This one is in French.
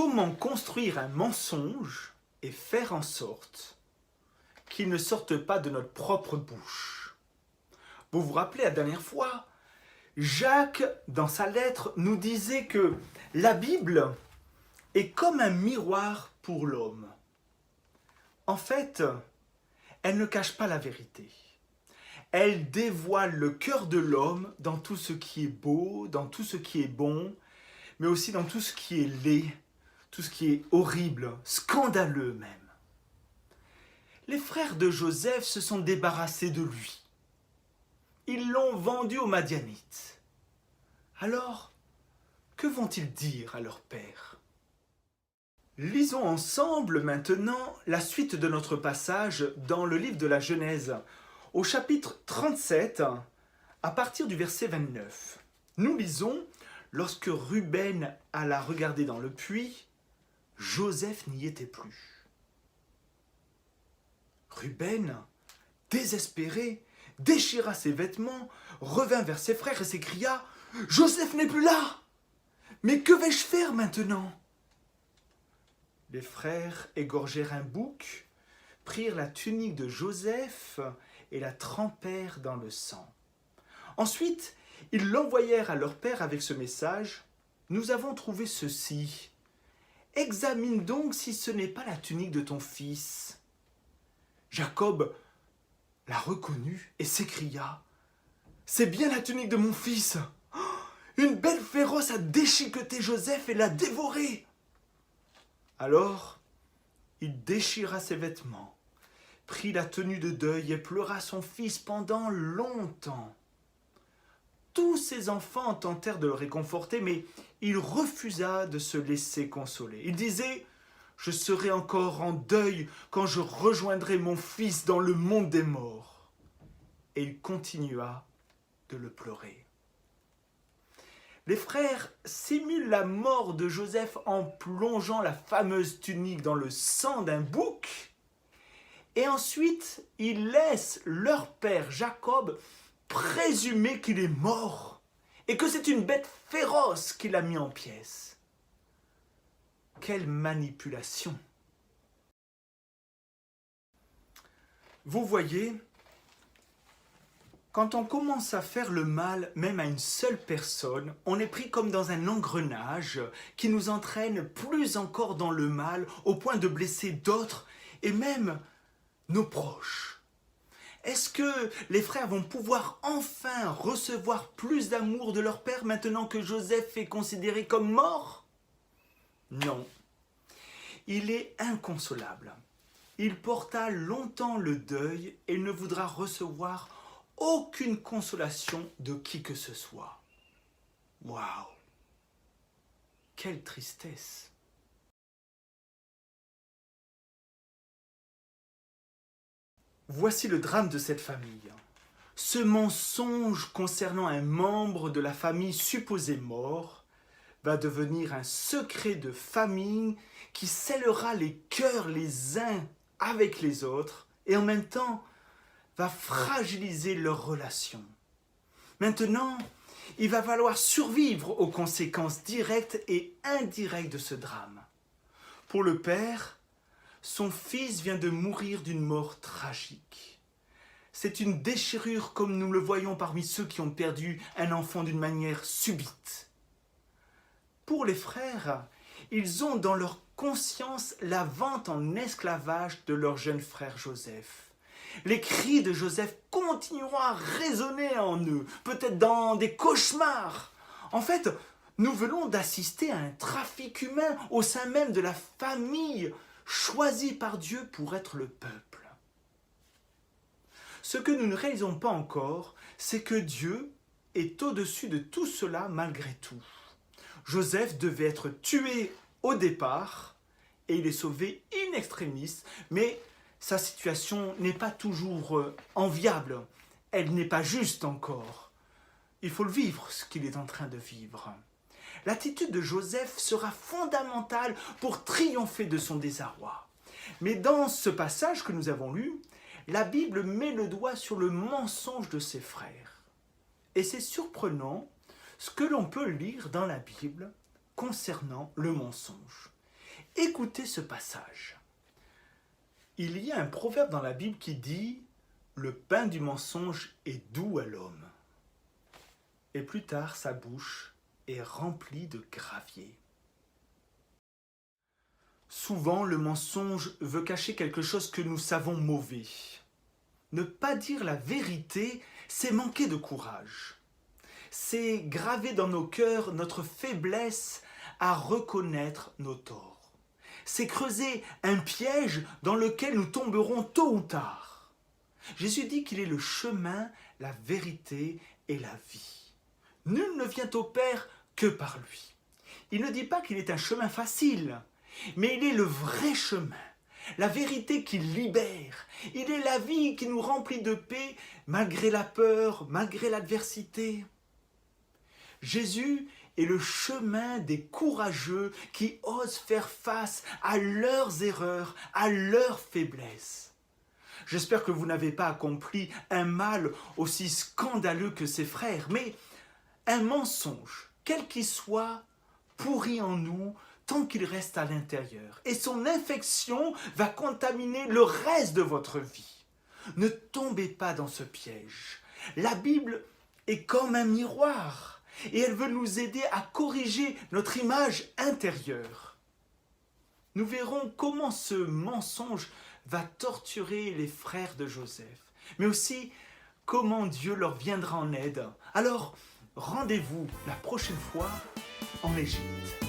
Comment construire un mensonge et faire en sorte qu'il ne sorte pas de notre propre bouche? Vous vous rappelez la dernière fois, Jacques, dans sa lettre, nous disait que la Bible est comme un miroir pour l'homme. En fait, elle ne cache pas la vérité. Elle dévoile le cœur de l'homme dans tout ce qui est beau, dans tout ce qui est bon, mais aussi dans tout ce qui est laid, tout ce qui est horrible, scandaleux même. Les frères de Joseph se sont débarrassés de lui. Ils l'ont vendu aux Madianites. Alors, que vont-ils dire à leur père? Lisons ensemble maintenant la suite de notre passage dans le livre de la Genèse, au chapitre 37, à partir du verset 29. Nous lisons, lorsque Ruben alla regarder dans le puits, Joseph n'y était plus. Ruben, désespéré, déchira ses vêtements, revint vers ses frères et s'écria « Joseph n'est plus là! Mais que vais-je faire maintenant ?» Les frères égorgèrent un bouc, prirent la tunique de Joseph et la trempèrent dans le sang. Ensuite, ils l'envoyèrent à leur père avec ce message « Nous avons trouvé ceci. Examine donc si ce n'est pas la tunique de ton fils. » Jacob la reconnut et s'écria « C'est bien la tunique de mon fils! Une belle féroce a déchiqueté Joseph et l'a dévoré !» Alors, il déchira ses vêtements, prit la tenue de deuil et pleura son fils pendant longtemps. Tous ses enfants tentèrent de le réconforter, mais il refusa de se laisser consoler. Il disait « Je serai encore en deuil quand je rejoindrai mon fils dans le monde des morts. » Et il continua de le pleurer. Les frères simulent la mort de Joseph en plongeant la fameuse tunique dans le sang d'un bouc. Et ensuite, ils laissent leur père Jacob présumer qu'il est mort et que c'est une bête féroce qui l'a mis en pièces. Quelle manipulation! Vous voyez, quand on commence à faire le mal, même à une seule personne, on est pris comme dans un engrenage qui nous entraîne plus encore dans le mal, au point de blesser d'autres et même nos proches. Est-ce que les frères vont pouvoir enfin recevoir plus d'amour de leur père maintenant que Joseph est considéré comme mort? Non. Il est inconsolable. Il porta longtemps le deuil et ne voudra recevoir aucune consolation de qui que ce soit. Waouh! Quelle tristesse! Voici le drame de cette famille. Ce mensonge concernant un membre de la famille supposé mort va devenir un secret de famille qui scellera les cœurs les uns avec les autres et en même temps va fragiliser leurs relations. Maintenant, il va falloir survivre aux conséquences directes et indirectes de ce drame. Pour le père, son fils vient de mourir d'une mort tragique. C'est une déchirure comme nous le voyons parmi ceux qui ont perdu un enfant d'une manière subite. Pour les frères, ils ont dans leur conscience la vente en esclavage de leur jeune frère Joseph. Les cris de Joseph continueront à résonner en eux, peut-être dans des cauchemars. En fait, nous venons d'assister à un trafic humain au sein même de la famille choisie par Dieu pour être le peuple. Ce que nous ne réalisons pas encore, c'est que Dieu est au-dessus de tout cela malgré tout. Joseph devait être tué au départ et il est sauvé in extremis, mais sa situation n'est pas toujours enviable, elle n'est pas juste encore. Il faut le vivre, ce qu'il est en train de vivre. L'attitude de Joseph sera fondamentale pour triompher de son désarroi. Mais dans ce passage que nous avons lu, la Bible met le doigt sur le mensonge de ses frères. Et c'est surprenant ce que l'on peut lire dans la Bible concernant le mensonge. Écoutez ce passage. Il y a un proverbe dans la Bible qui dit « Le pain du mensonge est doux à l'homme ». Et plus tard, sa bouche est remplie de gravier. Souvent, le mensonge veut cacher quelque chose que nous savons mauvais. Ne pas dire la vérité, c'est manquer de courage. C'est graver dans nos cœurs notre faiblesse à reconnaître nos torts. C'est creuser un piège dans lequel nous tomberons tôt ou tard. Jésus dit qu'il est le chemin, la vérité et la vie. Nul ne vient au Père que par lui. Il ne dit pas qu'il est un chemin facile, mais il est le vrai chemin, la vérité qui libère. Il est la vie qui nous remplit de paix malgré la peur, malgré l'adversité. Jésus est le chemin des courageux qui osent faire face à leurs erreurs, à leurs faiblesses. J'espère que vous n'avez pas accompli un mal aussi scandaleux que ses frères, mais un mensonge, quel qu'il soit, pourrit en nous tant qu'il reste à l'intérieur. Et son infection va contaminer le reste de votre vie. Ne tombez pas dans ce piège. La Bible est comme un miroir et elle veut nous aider à corriger notre image intérieure. Nous verrons comment ce mensonge va torturer les frères de Joseph, mais aussi comment Dieu leur viendra en aide. Alors, rendez-vous la prochaine fois en Égypte.